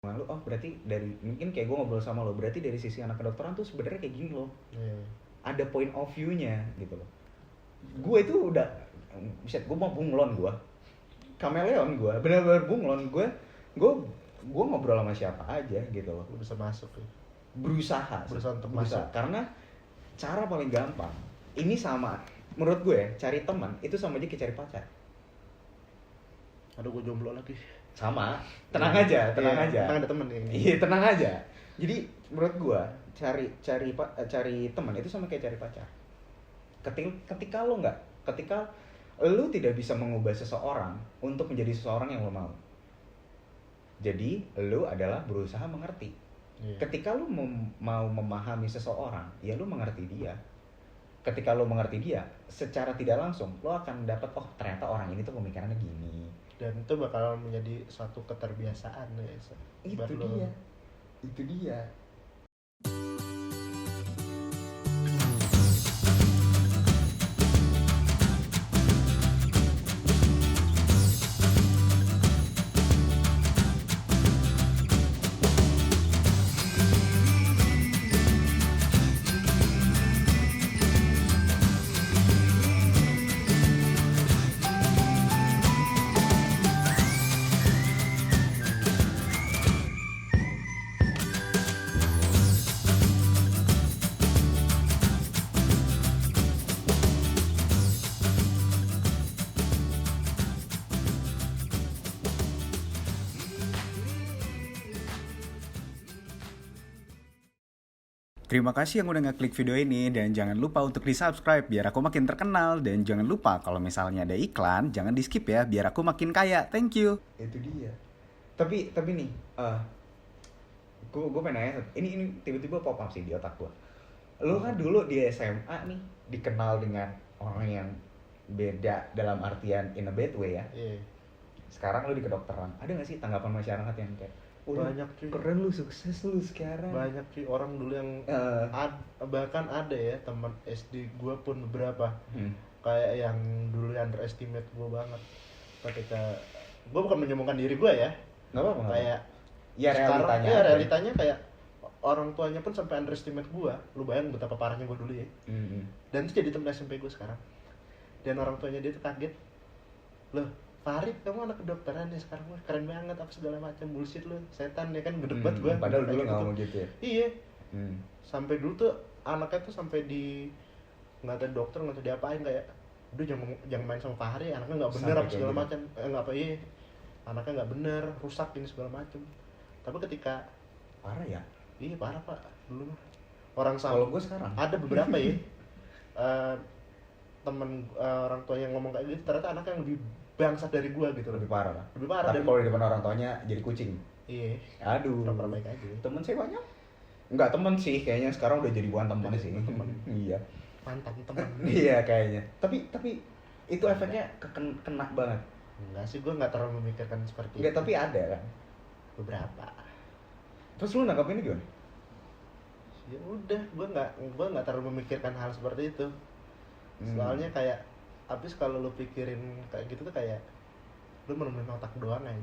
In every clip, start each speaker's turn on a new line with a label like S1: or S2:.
S1: lu, oh berarti dari mungkin kayak gue ngobrol sama lo, berarti dari sisi anak kedokteran tuh sebenarnya kayak gini loh. Ada point of view-nya gitu loh. Gue itu udah bisa, gue mau bunglon, gue kameleon, gue benar-benar bunglon, gue ngobrol sama siapa aja gitu loh.
S2: Lu bisa masuk ya.
S1: Berusaha
S2: untuk masuk.
S1: Karena cara paling gampang ini sama menurut gue ya, cari teman itu sama aja kayak cari pacar.
S2: Aduh, gue jomblo lagi.
S1: Sama, tenang aja.
S2: Tenang ada temen nih.
S1: Iya, tenang aja. Jadi menurut gua cari teman itu sama kayak cari pacar. Ketika lu tidak bisa mengubah seseorang untuk menjadi seseorang yang lo mau. Jadi lu adalah berusaha mengerti. Ketika lu mau memahami seseorang, ya lu mengerti dia. Ketika lu mengerti dia, secara tidak langsung lo akan dapat, oh ternyata orang ini tuh pemikirannya gini.
S2: Dan itu bakal menjadi suatu keterbiasaan ya.
S1: Itu dia. Terima kasih yang udah ngeklik video ini, dan jangan lupa untuk di-subscribe biar aku makin terkenal, dan jangan lupa kalau misalnya ada iklan jangan di-skip ya biar aku makin kaya. Thank you. Itu dia. Tapi nih, gue pengen nanya, ini tiba-tiba pop up sih di otak gue. Lu kan dulu di SMA nih dikenal dengan orang yang beda dalam artian in a bad way ya. Sekarang lu di kedokteran, ada nggak sih tanggapan masyarakat yang kayak,
S2: banyak cuy,
S1: keren lu, sukses lu sekarang?
S2: Banyak cuy, orang dulu yang bahkan ada ya teman SD gue pun beberapa kayak yang dulu underestimate gue banget. Ketika gue bukan menyombongkan diri gue ya,
S1: nggak apa-apa,
S2: kayak
S1: ya realitanya,
S2: realitanya kayak orang tuanya pun sampai underestimate gue. Lu bayang betapa parahnya gue dulu ya. Dan itu jadi teman SMP gue sekarang, dan orang tuanya dia tuh kaget, loh Farid, kamu anak kedokteran ya sekarang, wah keren banget apa segala macam, bullshit lu, setan ya kan, berdebat gue.
S1: Padahal dulu nggak ngomong gitu ya.
S2: Iya. Sampai dulu tuh anaknya tuh sampai di ngatain dokter, nggak tahu diapain, kayak udah jangan main sama Fahri, anaknya nggak bener apa segala macam. Nggak apa, iya anaknya nggak bener, rusak ini segala macam. Tapi ketika
S1: parah ya,
S2: iya parah pak dulu mah. Orang
S1: kalau gue sekarang
S2: ada beberapa ya temen orang tua yang ngomong kayak gitu, ternyata anaknya yang lebih bangsat dari gua gitu.
S1: Lebih parah lah.
S2: Lebih parah.
S1: Tapi kalau di depan orang tuanya jadi kucing.
S2: Iya.
S1: Aduh.
S2: Pernah baik aja.
S1: Temen saya banyak. Enggak temen sih, kayaknya sekarang udah jadi bukan temen sih. Iya.
S2: Mantan temen.
S1: Iya kayaknya. Tapi itu efeknya kena banget.
S2: Enggak sih, gua nggak terlalu memikirkan seperti
S1: itu. Tapi ada kan.
S2: Beberapa.
S1: Terus lu nanggapinnya gimana?
S2: Ya udah, gua nggak terlalu memikirkan hal seperti itu. Soalnya kayak habis kalau lu pikirin kayak gitu tuh kayak lu menemuin otak doang aja.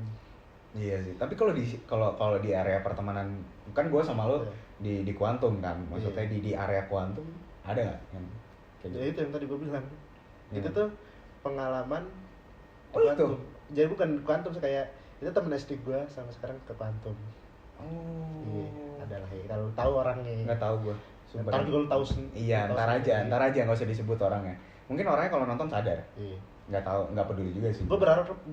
S1: Iya sih. Tapi kalau di area pertemanan, kan gue sama lo di kuantum kan, maksudnya di area kuantum ada nggak yang kayak gitu?
S2: Ya itu yang tadi gue bilang. Itu tuh pengalaman
S1: kuantum. Itu.
S2: Jadi bukan kuantum sih, kayak itu temen SD gue sama sekarang ke kuantum.
S1: Oh.
S2: Iya, adalah ya. Kalau tahu orangnya.
S1: Nggak tahu gue.
S2: Ntar juga lu tahu.
S1: Iya, ntar aja nggak usah disebut orangnya. Mungkin orangnya kalau nonton sadar.
S2: Iya.
S1: Nggak tahu, nggak peduli juga sih.
S2: Gue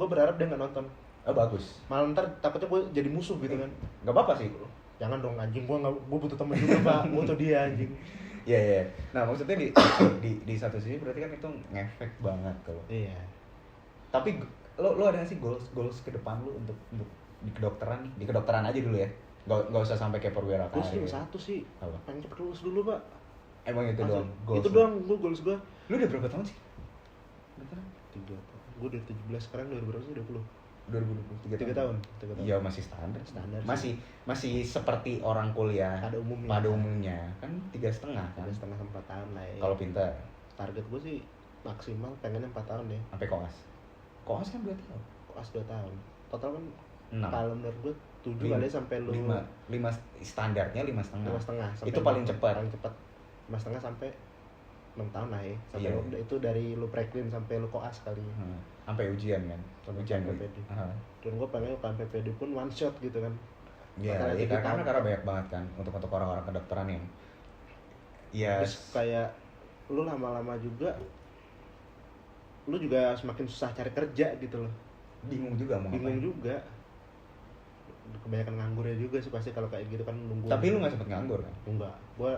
S2: berharap dia nggak nonton.
S1: Oh bagus.
S2: Malah ntar takutnya gue jadi musuh gitu kan.
S1: Nggak apa-apa sih.
S2: Jangan dong anjing, gue butuh temen juga pak, butuh dia anjing.
S1: Iya. Nah maksudnya di satu sisi berarti kan itu ngefek banget kalau.
S2: Iya.
S1: Tapi lo ada nggak sih goals ke depan lo untuk di kedokteran nih? Di kedokteran aja dulu ya. Nggak usah sampai kayak perwira karir.
S2: Gue sih satu sih.
S1: Apa?
S2: Pengen cepet lulus dulu pak.
S1: Emang itu doang?
S2: Itu doang gue goals gue.
S1: Lu udah berapa tahun sih?
S2: 3 gue udah 17, sekarang 2020.
S1: 2023
S2: tahun.
S1: Iya masih standar. Masih seperti orang kuliah
S2: pada umumnya
S1: kan 3,5 kan.
S2: 3,5 sampai 4 tahun lah ya.
S1: Kalau pintar.
S2: Target gue sih maksimal pengennya 4 tahun deh.
S1: Sampai koas. Koas kan 2 tahun.
S2: Koas 2 tahun. Total kan
S1: 6.
S2: kalau menurut gue 7 kali sampai lu
S1: 5 standarnya 5,5.
S2: 5,5 sampai
S1: Itu paling cepat.
S2: Paling cepat 5,5 sampai 6 tahun lah ya. Sampai
S1: Iya.
S2: itu dari lu preklin sampai lu koas kali.
S1: Sampai ujian kan.
S2: Sampai
S1: Ujian
S2: PPD. Dan gue pengen UKM PPD pun one shot gitu kan.
S1: Iya, karena banyak banget kan untuk orang-orang kedokteran yang
S2: terus kayak lu lama-lama juga lu juga semakin susah cari kerja gitu loh.
S1: Bingung juga mau
S2: Bingung
S1: ngapain.
S2: juga. Kebanyakan nganggur ya juga sih pasti kalau kayak gitu kan nunggu.
S1: Tapi lu nggak sempet nganggur kan?
S2: Enggak. Gua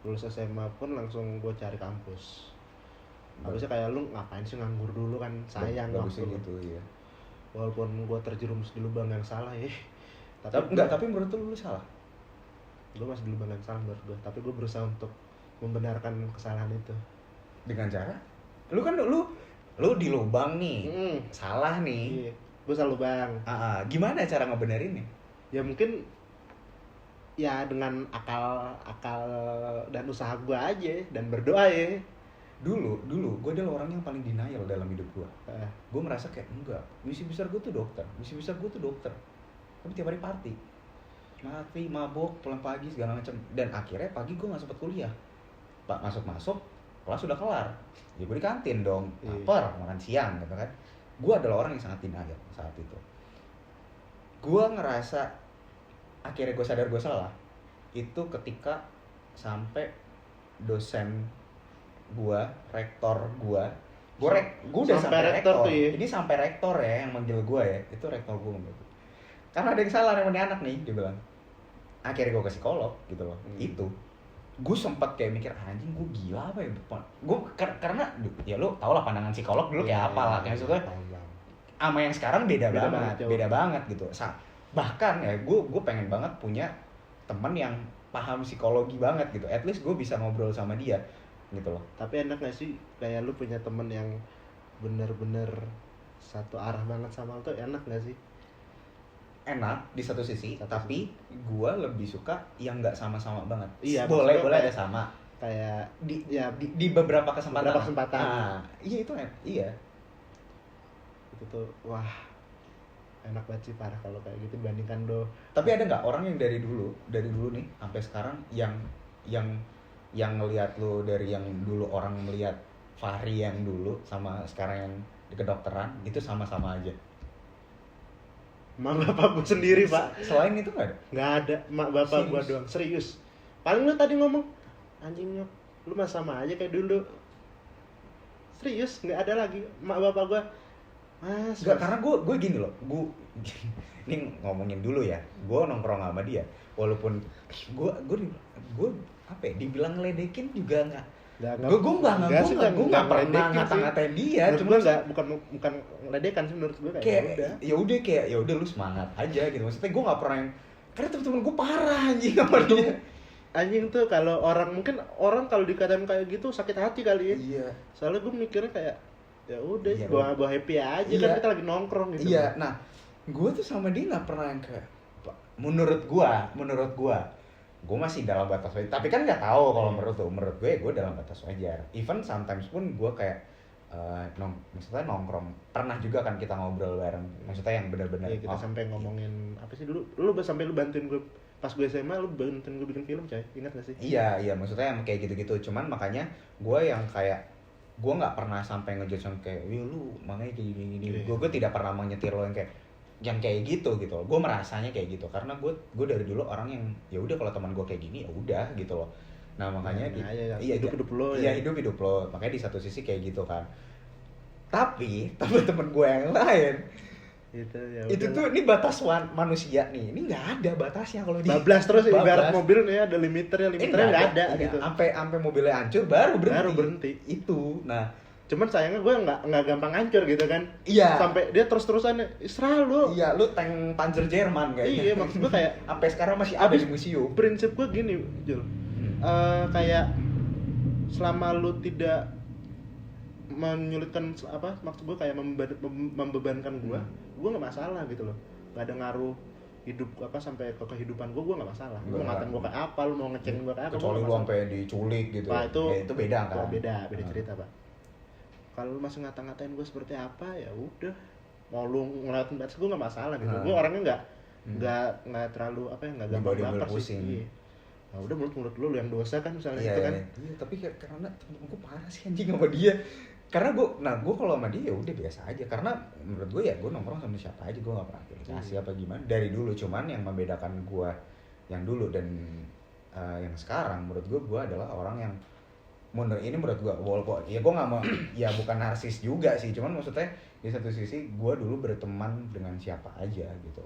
S2: lulus SMA pun langsung gue cari kampus. Habisnya kayak lu ngapain sih nganggur dulu kan, sayang waktu lu.
S1: Gitu, iya.
S2: Walaupun gue terjerumus di lubang yang salah ya.
S1: Tapi menurut lu salah?
S2: Gue masih di lubang yang salah menurut gue. Tapi gue berusaha untuk membenarkan kesalahan itu.
S1: Dengan cara? Lu kan lu di lubang nih. Salah nih.
S2: Iya. Gue selalu bang.
S1: Gimana cara ngebenerinnya?
S2: Ya mungkin ya dengan akal dan usaha gue aja dan berdoa ya.
S1: Dulu gue adalah orang yang paling denial dalam hidup gue. Gue merasa kayak enggak, misi besar gue tuh dokter. Tapi tiap hari party, mabok, pulang pagi segala macam. Dan akhirnya pagi gue nggak sempet kuliah. Pak masuk kelas sudah kelar. Ya gue di kantin dong, lapar, makan siang gitu kan. Gue adalah orang yang sangat denial saat itu. Gue ngerasa akhirnya gue sadar gue salah itu ketika sampai dosen gue, rektor gue udah sampai rektor tuh ya. Ini sampai rektor ya yang manggil gue ya, itu rektor gue manggil gue. Karena ada yang salah sama nih anak nih, dia bilang. Akhirnya gue ke psikolog gitu loh. Itu gue sempat kayak mikir anjing gue gila apa ya, gue karena ya lu tau lah pandangan psikolog dulu kayak apa lah, kayak maksudnya sama yang sekarang beda banget gitu. Bahkan ya gue pengen banget punya teman yang paham psikologi banget gitu, at least gue bisa ngobrol sama dia gitu loh.
S2: Tapi enak gak sih kayak lu punya temen yang bener-bener satu arah banget sama lu tuh, enak gak sih?
S1: Enak di satu sisi, tapi gue lebih suka yang nggak sama-sama banget.
S2: Iya,
S1: boleh ada sama
S2: kayak
S1: di beberapa kesempatan. Iya itu iya
S2: itu tuh wah enak banget sih, parah kalau kayak gitu dibandingkan do.
S1: Tapi ada nggak orang yang dari dulu nih sampai sekarang yang ngelihat lo, dari yang dulu orang melihat Fahri yang dulu sama sekarang yang di kedokteran itu sama-sama aja?
S2: Mak bapak gue sendiri pak.
S1: Selain itu nggak ada?
S2: Nggak ada, mak bapak gue doang. Serius. Paling lu tadi ngomong anjing nyok, lu mah sama aja kayak dulu. Serius, nggak ada lagi mak bapak gue. Mas,
S1: nggak, karena gue gini loh, gue ini ngomongin dulu ya, gue nongkrong sama dia, walaupun gue apa ya, dibilang ngeledekin juga nggak. Gue nggak pernah ngata-ngatain dia.
S2: Cuma bukan ngeledekan sih menurut gue, kayak
S1: ya udah lu semangat aja gitu. Maksudnya gue nggak pernah yang, karena temen-temen gue parah anjing sama dia.
S2: Anjing tuh kalau kalau dikatain kayak gitu sakit hati kali ya.
S1: Iya.
S2: Soalnya gue mikirnya kayak ya udah bawa happy aja kan, kita lagi nongkrong gitu.
S1: Iya. Nah, gue tuh sama dia nggak pernah yang kayak, menurut gue masih dalam batas wajar, tapi kan nggak tahu kalau menurut gue dalam batas wajar. Even sometimes pun gue kayak maksudnya nongkrong, pernah juga kan kita ngobrol bareng, maksudnya yang benar-benar
S2: kita sampai ngomongin apa sih dulu, lu bantuin gue pas gue SMA, lu bantuin gue bikin film coy, ingat gak sih?
S1: Iya maksudnya yang kayak gitu-gitu. Cuman makanya gue yang kayak, gue nggak pernah sampai ngejudge yang kayak lu makanya kayak gini. Gue tidak pernah menyetir lo yang kayak gitu loh. Gue merasanya kayak gitu karena gue dari dulu orang yang ya udah kalau teman gue kayak gini ya udah gitu loh. Nah makanya
S2: hidup lo
S1: hidup lo, makanya di satu sisi kayak gitu kan. Tapi teman gue yang lain itu tuh, ini batas manusia nih, ini nggak ada batasnya. Kalau di
S2: bablas terus ibarat mobil nih ada limiternya nggak ada gitu.
S1: Sampai mobilnya hancur baru berhenti itu. Nah
S2: cuman sayangnya gue nggak gampang hancur gitu kan.
S1: Iya.
S2: Sampai dia terus-terusan selalu.
S1: Iya, lu tank Panzer Jerman kayaknya.
S2: Iya, maksud gue kayak
S1: sampai sekarang masih ada di museum.
S2: Prinsip gue gini, Jul. Kayak selama lu tidak menyulitkan maksud gue kayak membebankan gue nggak masalah gitu loh. Nggak ada ngaruh hidup sampai ke kehidupan gue nggak masalah. Lu mau ngatain gue kayak apa, lu mau ngecengin gue kayak apa,
S1: kecuali lu sampai diculik gitu.
S2: Nah,
S1: itu beda kan.
S2: Beda cerita, Pak. Kalau lu masih ngata-ngatain gue seperti apa, ya udah. Mau lu ngeliatin batas gue nggak masalah gitu. Gue orangnya nggak terlalu apa ya, nggak gampang
S1: Dibawa-dibawa
S2: baper
S1: pusing.
S2: sih. Iya. Nah udah mulut lu yang dosa kan misalnya
S1: Iya,
S2: gitu kan.
S1: iya, tapi karena temen gue parah sih anjing sama dia. Karena gue kalau sama dia ya udah biasa aja. Karena menurut gue ya gue nongkrong sama siapa aja, gue nggak pernah pilih apa gimana dari dulu. Cuman yang membedakan gue yang dulu dan yang sekarang menurut gue adalah orang yang menurut gue walaupun ya gue nggak mau ya bukan narsis juga sih, cuman maksudnya di satu sisi gue dulu berteman dengan siapa aja gitu.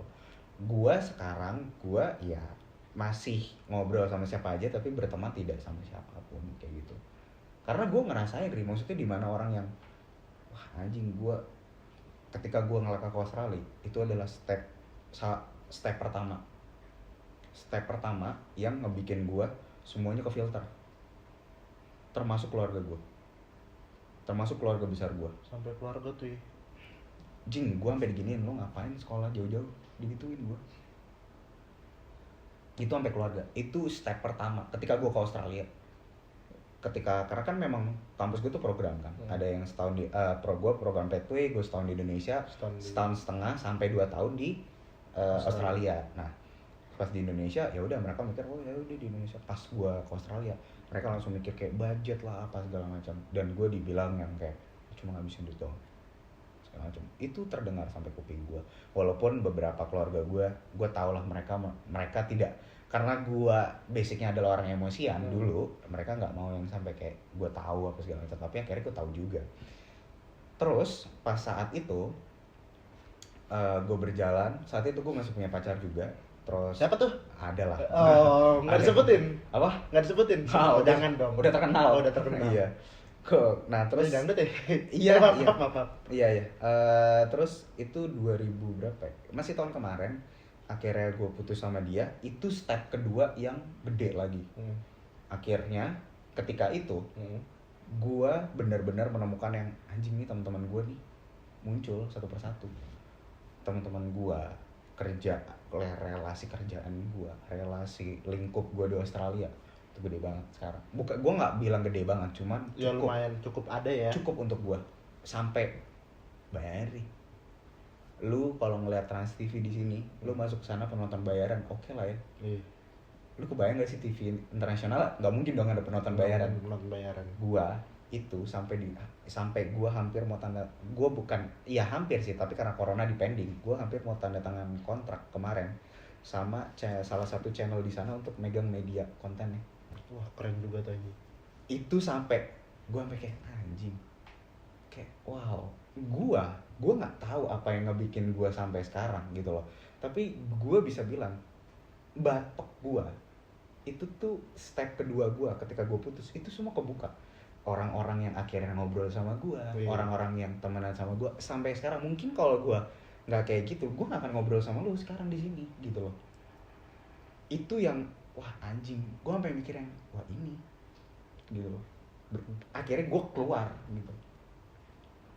S1: Gue sekarang gue ya masih ngobrol sama siapa aja tapi berteman tidak sama siapapun kayak gitu. Karena gue ngerasain maksudnya di mana orang yang wah anjing, gue ketika gue ngelakar ke Australia itu adalah step pertama yang ngebikin gue semuanya ke filter, termasuk keluarga gue, termasuk keluarga besar gue.
S2: Sampai keluarga tuh ya.
S1: Jing, gue sampai diginiin, lo ngapain sekolah jauh-jauh, digituin gue. Itu sampai keluarga. Itu step pertama ketika gue ke Australia. Karena kan memang kampus gue tuh program kan. Ada yang setahun di program pathway, gue setahun di Indonesia, setahun setengah sampai 2 tahun di Australia. Nah, pas di Indonesia ya udah mereka mikir oh ya udah di Indonesia. Pas gue ke Australia, mereka langsung mikir kayak budget lah apa segala macam. Dan gue dibilang yang kayak cuma ngabisin duit doang. Macam itu terdengar sampai kuping gue, walaupun beberapa keluarga gue tau lah mereka tidak, karena gue basicnya adalah orang emosian dulu, mereka nggak mau yang sampai kayak gue tahu apa segala macam, tapi akhirnya gue tahu juga. Terus pas saat itu gue berjalan, saat itu gue masih punya pacar juga. Terus
S2: siapa tuh?
S1: Ada lah.
S2: Oh, nggak disebutin.
S1: Apa?
S2: Nggak disebutin.
S1: Oh,
S2: jangan dong.
S1: Udah terkenal.
S2: Udah terkenal.
S1: Iya. Nah terus
S2: dangdut ya?
S1: Iya,
S2: maaf.
S1: Iya. Terus itu 2000 berapa ya? Masih tahun kemarin akhirnya gue putus sama dia. Itu step kedua yang gede lagi. Akhirnya ketika itu gue benar-benar menemukan yang anjing nih, teman-teman gue nih muncul satu persatu. Teman-teman gue kerja, relasi kerjaan gue, relasi lingkup gue di Australia itu gede banget sekarang. Bukan, gue nggak bilang gede banget, cuman cukup,
S2: ya lumayan cukup ada ya.
S1: Cukup untuk gue sampai bayari. Lu kalau ngeliat Trans TV di sini, lu masuk ke sana penonton bayaran, oke lah ya. Lu kebayang gak sih TV internasional? Nggak mungkin dong ada penonton bayaran.
S2: Penonton bayaran.
S1: Gua itu sampai gua hampir mau hampir sih, tapi karena corona dipending, gua hampir mau tanda tangan kontrak kemarin sama salah satu channel di sana untuk megang media kontennya.
S2: Wah keren juga tuh ini.
S1: Itu sampai gue kayak anjing, kayak wow, gue nggak tahu apa yang ngebikin gue sampai sekarang gitu loh. Tapi gue bisa bilang batok gue itu tuh step kedua gue ketika gue putus itu semua kebuka. Orang-orang yang akhirnya ngobrol sama gue, orang-orang yang temenan sama gue sampai sekarang. Mungkin kalau gue nggak kayak gitu, gue nggak akan ngobrol sama lu sekarang di sini gitu loh. Itu yang wah anjing, gue sampai mikir yang wah ini gitu loh. Akhirnya gue keluar gitu,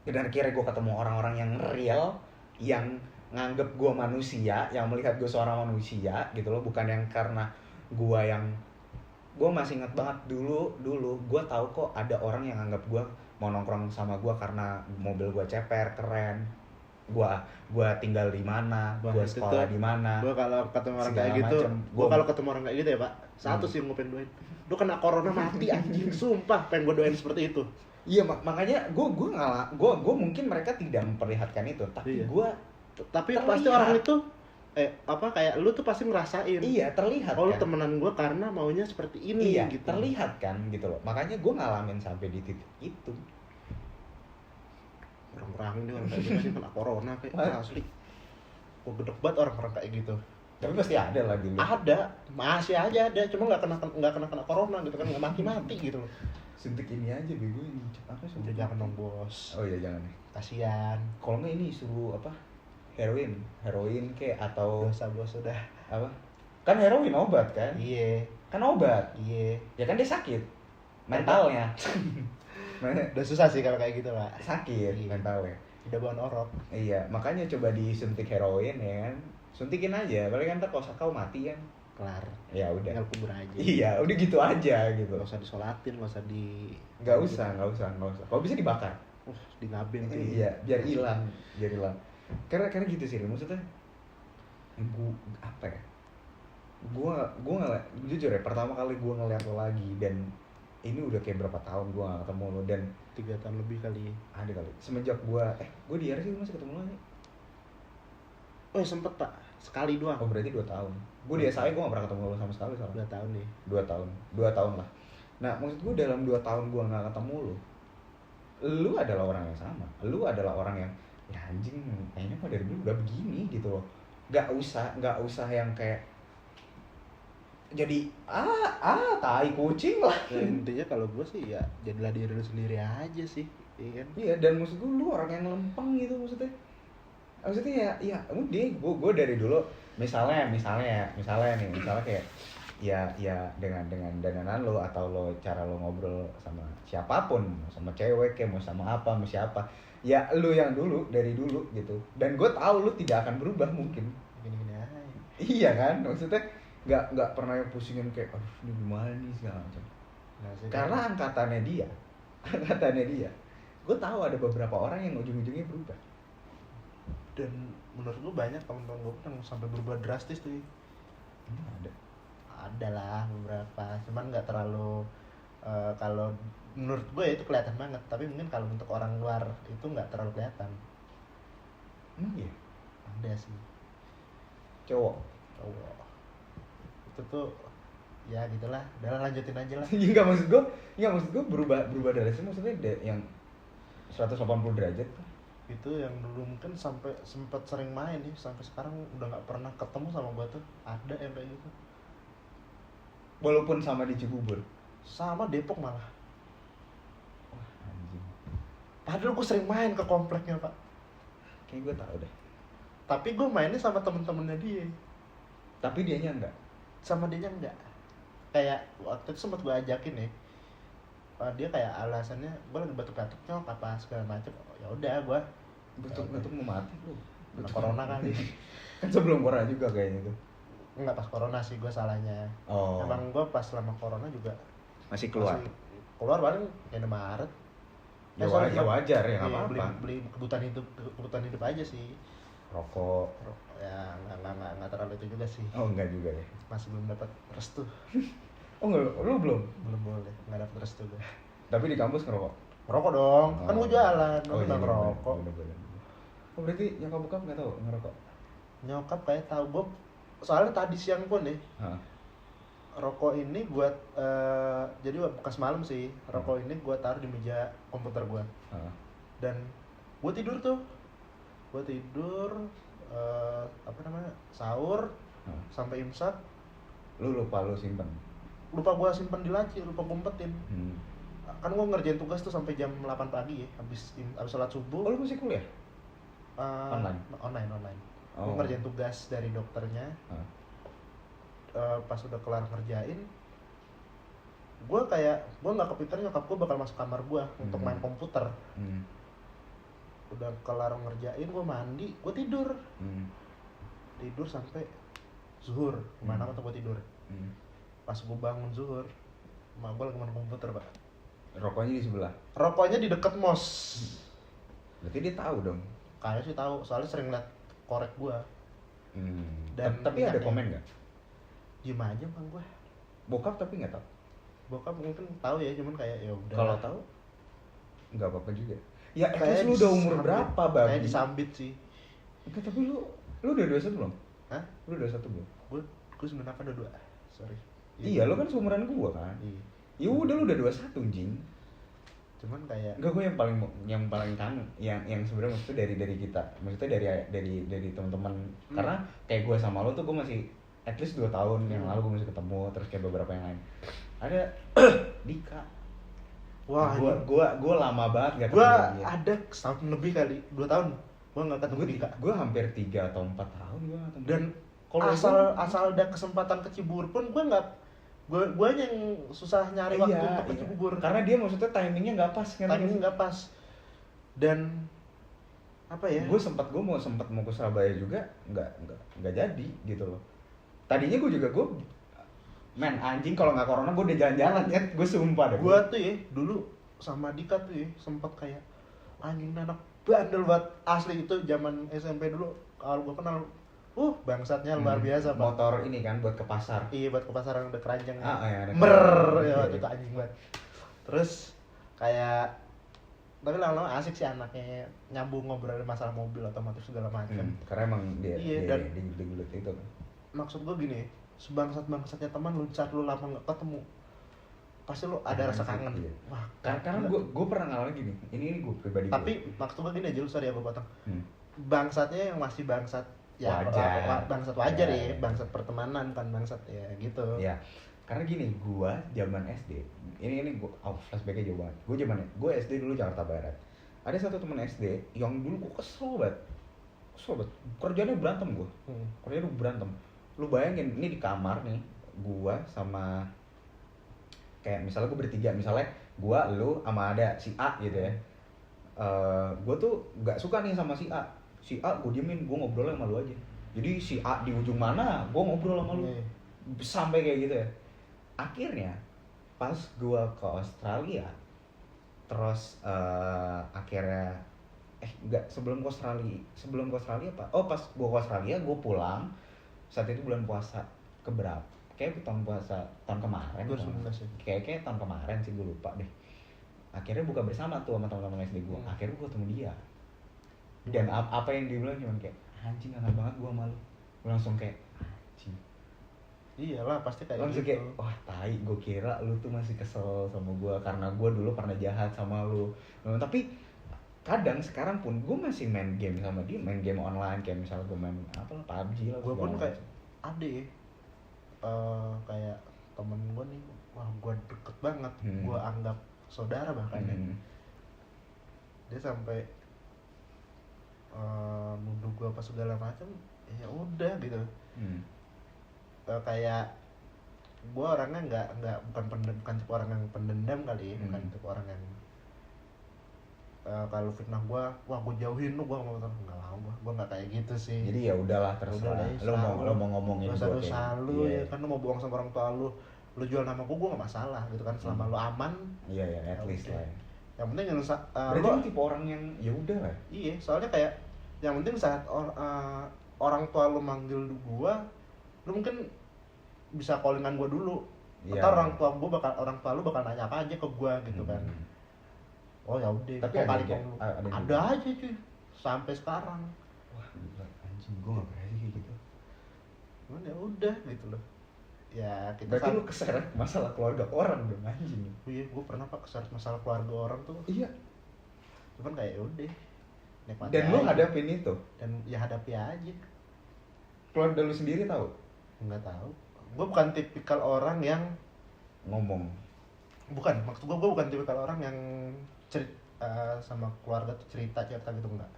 S1: dan akhirnya gue ketemu orang-orang yang real, yang nganggep gue manusia, yang melihat gue seorang manusia gitu loh. Bukan yang karena gue masih ingat banget dulu gue tahu kok ada orang yang anggap gue mau nongkrong sama gue karena mobil gue ceper keren, gue tinggal di mana, gue sekolah di mana.
S2: Gue kalau ketemu orang kayak gitu, kalau ketemu orang kayak gitu ya Pak, satu sih yang gue pengen doain, lu kena corona mati anjing, sumpah pengen gue doain seperti itu.
S1: Iya, makanya gue mungkin mereka tidak memperlihatkan itu, tapi
S2: tapi pasti orang itu kayak lu tuh pasti ngerasain.
S1: Iya, terlihat.
S2: Kalau temenan gue karena maunya seperti ini.
S1: Iya,
S2: gitu.
S1: terlihat kan gitu loh. Makanya gue ngalamin sampai di titik itu.
S2: Orang-orang ini orang kayak gitu sih kena corona kayak asli. Gue gedek banget orang-orang kayak gitu.
S1: Tapi pasti ada lah dulu.
S2: Ada, masih aja ada, cuma nggak kena corona gitu kan, nggak mati gitu loh.
S1: Suntik ini aja bego ini. Apa sih?
S2: Jangan dong bos.
S1: Oh iya jangan nih.
S2: Kasian.
S1: Kalau nggak ini suruh apa? Heroin kayak atau
S2: dosa bos sudah.
S1: Apa? Kan heroin obat kan?
S2: Iya.
S1: Kan obat.
S2: Iya.
S1: Ya kan dia sakit mentalnya.
S2: Udah susah sih kalau kayak gitu Pak.
S1: Sakit mentalnya.
S2: Udah bahan orok.
S1: Iya, makanya coba disuntik heroin ya kan. Suntikin aja, paling kan kalau kau mati kan
S2: kelar.
S1: Ya udah.
S2: Tinggal kubur aja.
S1: Iya, udah gitu aja gitu.
S2: Nggak usah disolatin, nggak usah
S1: Nggak usah. Kalau bisa dibakar.
S2: Dinabin tuh.
S1: Iya, biar hilang. Karena gitu sih maksudnya. gue apa ya, gue ngeliat, jujur ya, pertama kali gue ngeliat lo lagi, dan ini udah kayak berapa tahun gue gak ketemu lo, dan
S2: 3 tahun lebih kali.
S1: ada kali semenjak gue di RC masih ketemu lo nih.
S2: Oh sempet pak, sekali doang.
S1: Oh berarti 2 tahun. Gue di SAE gue gak pernah ketemu lo sama sekali soalnya.
S2: 2 tahun nih.
S1: 2 tahun lah. Nah maksud gue dalam 2 tahun gue gak ketemu lo adalah orang yang sama. Lo adalah orang yang ya anjing kayaknya kok dari dulu udah begini gitu loh. Gak usah yang kayak jadi tai kucing lah.
S2: Ya, intinya kalau gue sih ya jadilah diri lu sendiri aja sih, iya kan?
S1: Iya, dan maksud gue lu orang yang lempeng gitu maksudnya ya udah gue dari dulu misalnya kayak ya dengan dandanan lo atau lo cara lo ngobrol sama siapapun, mau sama cewek kayak mau sama siapa, ya lu yang dulu dari dulu gitu, dan gue tahu lu tidak akan berubah mungkin.
S2: Gini-gini aja.
S1: Iya kan, maksudnya nggak pernah yang pusingin kayak aduh ini gimana nih segala macam.
S2: Nah, sih,
S1: Karena angkatannya dia gue tahu ada beberapa orang yang ujung-ujungnya berubah.
S2: dan menurut gue banyak teman-teman gue yang sampai berubah drastis tuh. Ada lah beberapa, cuman nggak terlalu kalau menurut gue itu kelihatan banget, tapi mungkin kalau untuk orang luar itu nggak terlalu kelihatan.
S1: Iya,
S2: Ada sih
S1: cowok.
S2: itu tuh ya gitulah, udah lanjutin aja lah.
S1: Nggak maksud gue berubah drastis maksudnya yang 180 derajat.
S2: Itu yang dulu mungkin sampai sempat sering main nih, sampai sekarang udah nggak pernah ketemu sama gue tuh, ada yang kayak gitu.
S1: Walaupun sama di Cibubur.
S2: Sama Depok malah.
S1: Wah anjing.
S2: Padahal gue sering main ke kompleknya pak,
S1: Kayak gue tahu deh.
S2: tapi gue mainnya sama temen-temennya dia,
S1: Tapi dianya enggak.
S2: sama dia enggak. Kayak waktu itu sempat gue ajakin nih, dia kayak alasannya gue lagi batuk-batuk nyok apa segala macem. Ya udah gue
S1: Batuk mau mati lu.
S2: kena corona kali.
S1: Kan sebelum corona juga kayaknya tuh.
S2: Enggak pas corona sih gue salahnya.
S1: Oh.
S2: Emang gue pas selama corona juga
S1: Masih keluar.
S2: keluar paling kayak Maret.
S1: Ya
S2: sorry,
S1: wajar ya
S2: iya,
S1: nggak apa-apa.
S2: beli kebutuhan hidup aja sih.
S1: Rokok.
S2: Ya nggak terlalu itu juga sih.
S1: Oh enggak juga ya.
S2: Masih belum dapat restu.
S1: Oh enggak, lu belum.
S2: Belum boleh, nggak dapat restu gue.
S1: Tapi di kampus ngerokok.
S2: Ngerokok dong, kan
S1: Oh.
S2: gue jalan,
S1: Oh,
S2: nggak ngerokok.
S1: Bener. Oh berarti nyokap bokap nggak tahu ngerokok?
S2: Nyokap kayak tahu gue, soalnya tadi siang pun nih,
S1: Hah.
S2: rokok ini buat jadi bekas malam sih. Rokok ini gue taruh di meja komputer gue,
S1: Hah.
S2: dan gue tidur tuh, apa namanya, sahur
S1: Hah.
S2: sampai imsak.
S1: Lu lupa lu simpen.
S2: Lupa gue simpen di laci, lupa gue umpetin.
S1: Hmm.
S2: Kan gue ngerjain tugas tuh sampai jam 8 pagi ya, habis sholat subuh.
S1: Oh lu masih kuliah? Online?
S2: Online.
S1: Oh.
S2: Gue ngerjain tugas dari dokternya.
S1: Hah.
S2: Pas udah kelar ngerjain, gue nggak kepikiran nyokap gue bakal masuk kamar gue untuk main komputer. Udah kelar ngerjain, gue mandi, gue tidur sampai zuhur. Kemana tuh gue tidur. Pas gue bangun zuhur, emak gue lagi main komputer pak.
S1: Rokoknya di sebelah.
S2: Rokoknya di deket mos.
S1: Berarti dia tahu dong.
S2: Kayaknya sih tahu, soalnya sering liat korek gue. Dan
S1: Tapi ada
S2: ingat ya,
S1: komen nggak?
S2: diem aja bang gue.
S1: Bokap tapi nggak tahu.
S2: Bokap mungkin tahu ya, cuman kayak ya udah.
S1: Kalau tahu nggak apa-apa juga. Ya
S2: kayak
S1: lu udah umur
S2: disambit.
S1: berapa babi?
S2: Kayak disambit sih.
S1: Oke, tapi lu udah 21 belum?
S2: Hah?
S1: Lu udah 21 belum?
S2: Gue 98 udah 2. Sorry.
S1: Iya, lu kan seumuran gua kan.
S2: Iya.
S1: Ya udah lu udah 21 anjing.
S2: Cuman kayak
S1: Enggak, gue yang paling kangen yang sebenarnya maksudnya dari kita. Maksudnya dari teman-teman. Karena kayak gue sama lo tuh gue masih at least 2 tahun yang lalu gue masih ketemu, terus kayak beberapa yang lain. Ada Dika.
S2: wah,
S1: Gua lama banget gak
S2: gue
S1: ketemu dia.
S2: ada setahun lebih kali, 2 tahun gue nggak ketemu Dika.
S1: Gue hampir 3 atau 4 tahun gue gak ketemu.
S2: Dan
S1: kalau
S2: asal ada kesempatan ke Cibubur pun gue nggak, gue yang susah nyari waktu untuk ke Cibubur.
S1: Karena dia maksudnya timingnya nggak pas kan.
S2: Timingnya nggak pas. Dan apa ya?
S1: Gue mau ke Surabaya juga nggak jadi gitu loh. Tadinya gue anjing kalau nggak corona gue udah jalan-jalan ya, gue sumpah deh.
S2: Gue tuh ya dulu sama Dika tuh ya sempat kayak anjing anak bandel banget asli. Itu zaman SMP dulu kalau gue kenal Bangsatnya luar biasa, Pak.
S1: Motor ini kan buat ke pasar.
S2: Iya, buat ke pasar yang udah keranjang.
S1: Ya, ada
S2: Ya waktu itu anjing banget. Terus kayak tapi lama-lama asik sih anaknya, nyambung ngobrol masalah mobil otomotif segala macam.
S1: Karena emang dia
S2: dan
S1: di itu kan.
S2: Maksud gue gini, sebangsat-bangsatnya teman lu saat lu lama nggak ketemu pasti lu ada rasa kangen.
S1: Iya.
S2: Wah,
S1: karena gue pernah ngalamin gini. Ini gue pribadi.
S2: Tapi maksud gue gini aja, lu sorry ya gue potong. Bangsatnya yang masih bangsat ya
S1: wajar.
S2: Bangsat wajar ya, bangsat pertemanan bukan bangsat ya gitu.
S1: Ya. Karena gini, gue zaman SD, ini gue flashbacknya jauh banget. Gue SD dulu Jakarta Barat. Ada satu teman SD yang dulu gue kesel banget. Kerjanya berantem gue. Kerjanya berantem. Lu bayangin, ini di kamar nih, gue sama kayak misalnya gue bertiga, misalnya gue, lu, sama ada si A gitu ya. Gue tuh nggak suka nih sama si A. Si A gue diemin, gue ngobrol sama lu aja. Jadi si A di ujung mana, gue ngobrol sama lu. Sampai kayak gitu ya. Akhirnya pas gue ke Australia, terus akhirnya sebelum ke Australia apa? Oh, pas gue ke Australia gue pulang saat itu bulan puasa keberapa? Kayak tahun kemarin. Kayak tahun kemarin sih, gue lupa deh. Akhirnya buka bersama tuh sama teman-teman SD gue. Akhirnya gue ketemu dia. Dan apa yang dia bilang cuma kayak anjing, kangen banget gue sama lu. Gue langsung kayak anjing.
S2: Iyalah pasti kayak
S1: langsung
S2: gitu.
S1: Kayak wah tai, gue kira lu tuh masih kesel sama gue karena gue dulu pernah jahat sama lu. Tapi kadang sekarang pun gue masih main game sama dia, main game online kayak misalnya gue main apa lah, PUBG lah.
S2: Gue pun kayak ade kayak temen gue nih, wah gue deket banget, gue anggap saudara bahkan. Dia sampai nuduh gue apa segala macam, ya udah gitu. Kayak gue orangnya bukan tipe orang yang pendendam kali, bukan tipe orang yang kalau fitnah gue, wah gue jauhin lu, gue nggak nggak kayak gitu sih.
S1: Jadi ya udahlah, terserah lu mau ngomongin gue
S2: kayak lu ya kan, lu mau bohong sama orang tua lu jual nama gue nggak masalah gitu kan, selama lu aman.
S1: Iya at least lah.
S2: Yang penting yang
S1: berarti lu tipe orang yang ya udah lah.
S2: Iya, soalnya kayak yang penting saat orang tua lu manggil gue, lu mungkin bisa callingan gue dulu. Atau orang tua lu bakal nanya apa aja ke gue gitu kan. Oh ya udah.
S1: Tapi
S2: ada aja cuy sampai sekarang.
S1: Wah gila, anjing, gue nggak pernah kayak gitu.
S2: Cuman ya udah gitu loh. Ya kita.
S1: Berarti lu keseret masalah keluarga orang dong anjing.
S2: Iya, gue pernah pak keseret masalah keluarga orang tuh.
S1: Iya.
S2: Cuman kayak ya udah.
S1: Dan lu hadapin itu.
S2: Dan ya hadapi aja.
S1: Keluarga lu sendiri tahu?
S2: Nggak tahu. Gue bukan tipikal orang yang
S1: ngomong.
S2: Bukan, maksud gue bukan tipikal orang yang sama keluarga tuh cerita gitu enggak.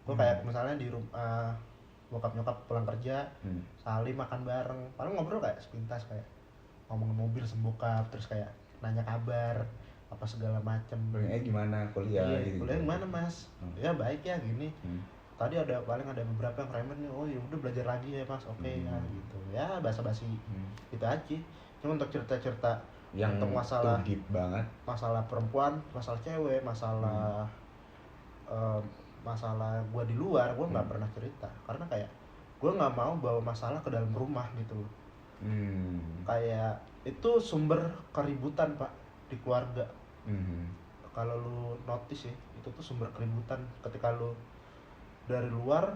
S2: Gue kayak misalnya di rumah bokap nyokap pulang kerja, saling makan bareng, paling ngobrol kayak sepintas, kayak ngomongin mobil sembokap, terus kayak nanya kabar apa segala macem.
S1: Gimana kuliah?
S2: Iya, gitu. Kuliah gimana mas? Ya baik ya gini. Tadi paling ada beberapa yang remen nih, oh ya udah belajar lagi ya mas, oke ya gitu. Ya basa-basi gitu aja. Cuma untuk cerita-cerita yang untuk masalah
S1: deep banget,
S2: masalah perempuan, masalah cewek, masalah masalah gue di luar, gue nggak pernah cerita karena kayak gue nggak mau bawa masalah ke dalam rumah gitu. Kayak itu sumber keributan pak di keluarga. Kalau lu notice ya, itu tuh sumber keributan. Ketika lu dari luar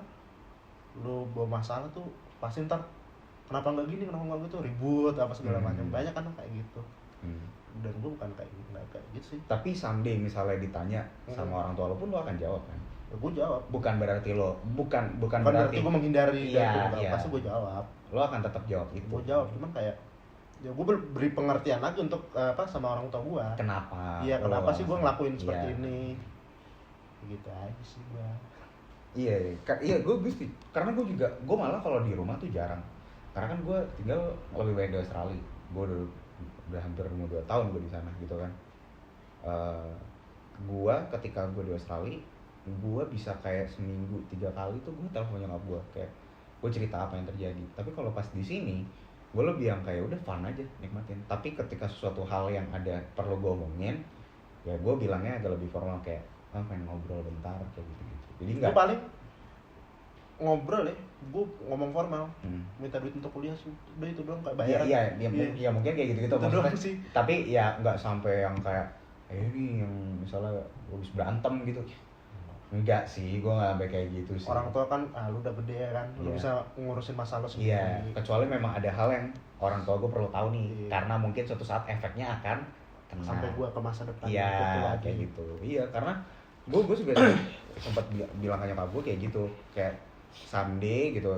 S2: lu bawa masalah tuh pasti ntar kenapa nggak gini, kenapa nggak gitu, ribut apa segala macam. Banyak kan kayak gitu. Dan gue bukan kayak gitu sih. Tapi
S1: someday misalnya ditanya sama orang tua lo pun lo akan jawab kan?
S2: Ya, gue jawab.
S1: Bukan berarti lo bukan
S2: berarti gue menghindari.
S1: Iya.
S2: Pasti gue jawab.
S1: Lo akan tetap jawab itu.
S2: Gue jawab, cuman kayak ya gue beri pengertian lagi untuk sama orang tua gue.
S1: Kenapa?
S2: Iya, kenapa sih gue ngelakuin seperti ini? Gitu aja sih gue.
S1: Iya, gue sih. Karena gue malah kalau di rumah tuh jarang. Karena kan gue tinggal lebih banyak di Australia. Gue udah hampir 2 tahun gue di sana gitu kan. Gue ketika gue di Australia, gue bisa kayak seminggu 3 kali tuh gue telepon nyokap gue, kayak gue cerita apa yang terjadi. Tapi kalau pas di sini, gue lebih yang kayak udah fun aja, nikmatin. Tapi ketika sesuatu hal yang ada perlu gue omongin, ya gue bilangnya agak lebih formal, kayak pengen ngobrol bentar kayak gitu. Jadi nggak.
S2: ngobrol ya, gue ngomong formal, minta duit untuk kuliah sih, udah itu doang kayak bayaran.
S1: Iya, mungkin kayak gitu-gitu
S2: Itu
S1: maksudnya.
S2: doang sih.
S1: Tapi ya nggak sampai yang kayak ini yang misalnya habis berantem gitu. Enggak sih, gue nggak sampai kayak gitu sih.
S2: Orang tua kan, lu udah gede ya kan, lu
S1: Iya.
S2: bisa ngurusin masalah lo sendiri.
S1: Iya, kecuali memang ada hal yang orang tua gue perlu tahu nih,
S2: Iya.
S1: karena mungkin suatu saat efeknya akan kena.
S2: Sampai gue ke masa depan.
S1: Iya,
S2: gitu lagi.
S1: kayak gitu. Iya, karena gue juga sempat bilang ke nyokap gue kayak gitu, kayak someday gitu.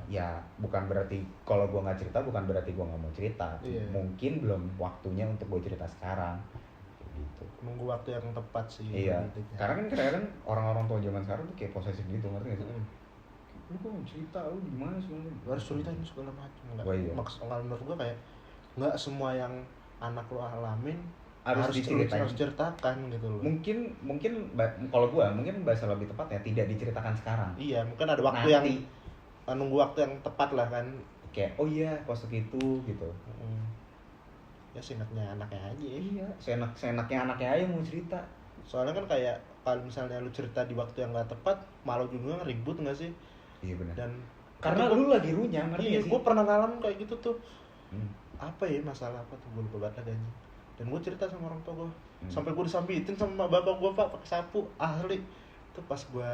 S1: Ya bukan berarti kalau gue nggak cerita bukan berarti gue nggak mau cerita.
S2: Iya.
S1: Mungkin belum waktunya untuk gue cerita sekarang. Kayak gitu.
S2: Nunggu waktu yang tepat sih.
S1: Iya.
S2: intinya.
S1: Karena kan kadang-kadang orang-orang tua zaman sekarang tuh kayak posesif gitu, ngerti nggak sih? Lu kok mau cerita, lu gimana sih?
S2: Lu harus ceritain segala macam.
S1: Oh, iya.
S2: Kalau menurut gue kayak nggak semua yang anak lo alamin
S1: Harus diceritain.
S2: harus ceritakan gitu loh.
S1: Mungkin kalau gua mungkin bahasa lebih tepatnya tidak diceritakan sekarang.
S2: Iya, mungkin ada waktu
S1: Nanti.
S2: yang nunggu waktu yang tepat lah kan.
S1: Kayak oh iya pas itu gitu.
S2: Ya seenaknya anaknya aja.
S1: Iya, seenaknya anaknya aja mau cerita.
S2: Soalnya kan kayak kalau misalnya lu cerita di waktu yang nggak tepat, malu juga ribut nggak sih?
S1: Iya benar.
S2: Dan
S1: Karena lu lagi runyam, ngerti
S2: iya,
S1: nggak sih?
S2: gue pernah ngalamin kayak gitu tuh.
S1: Hmm.
S2: Apa ya masalah apa tuh, gue lupa banget lagi. Dan gue cerita sama orang tua gue, sampai
S1: Hmm.
S2: gue disambitin sama bapak gue, Pak, pakai sapu asli. Itu pas gue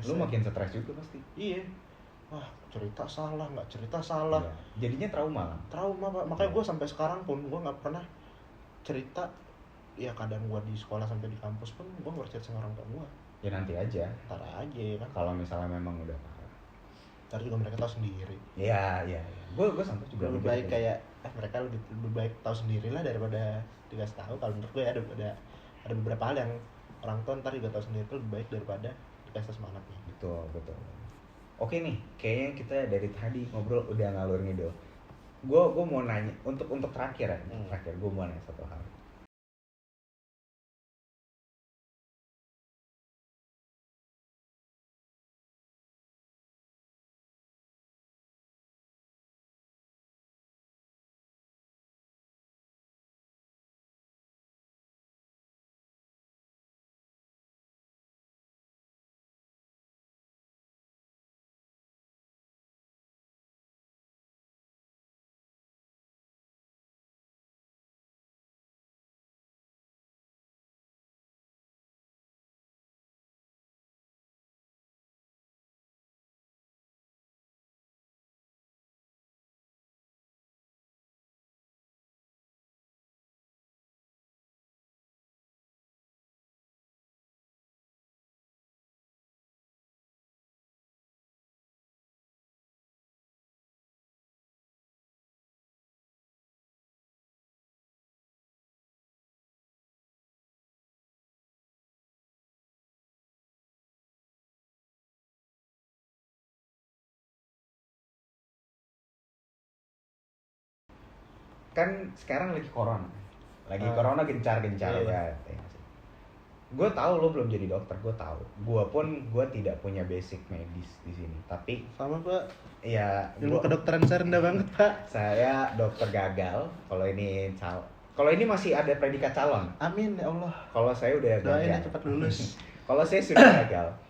S1: Lu makin stres juga pasti.
S2: iya, wah cerita salah, nggak cerita salah,
S1: Iya. Jadinya trauma kan?
S2: trauma Pak. Makanya gue sampai sekarang pun gue nggak pernah cerita. Ya kadang gue di sekolah sampai di kampus pun gue nggak cerita sama orang tua gue.
S1: Ya nanti aja.
S2: Ntar aja ya kan.
S1: Kalau misalnya memang udah parah.
S2: Ntar juga mereka tahu sendiri.
S1: Iya. Gue sampai juga
S2: Lebih baik kayak mereka lebih baik tahu sendiri lah daripada dikasih tahu. Kalau menurut gue ada beberapa hal yang orang tua ntar juga tahu sendiri, itu lebih baik daripada dikasih tahu sama anaknya.
S1: Betul. Oke nih, kayaknya kita dari tadi ngobrol udah ngalur ngidul. Gue mau nanya untuk terakhir ya. Terakhir gue mau nanya satu hal. Kan sekarang lagi corona corona gencar-gencar
S2: iya.
S1: banget. Gue tahu lo belum jadi dokter, gue tahu. Gue tidak punya basic medis di sini. Tapi
S2: Sama Pak,
S1: ya
S2: ilmu kedokteran saya rendah banget Pak.
S1: saya dokter gagal. Kalau ini masih ada predikat calon.
S2: Amin ya Allah.
S1: Kalau saya udah
S2: Doain ya
S1: gagal.
S2: cepat lulus.
S1: Kalau saya sudah gagal.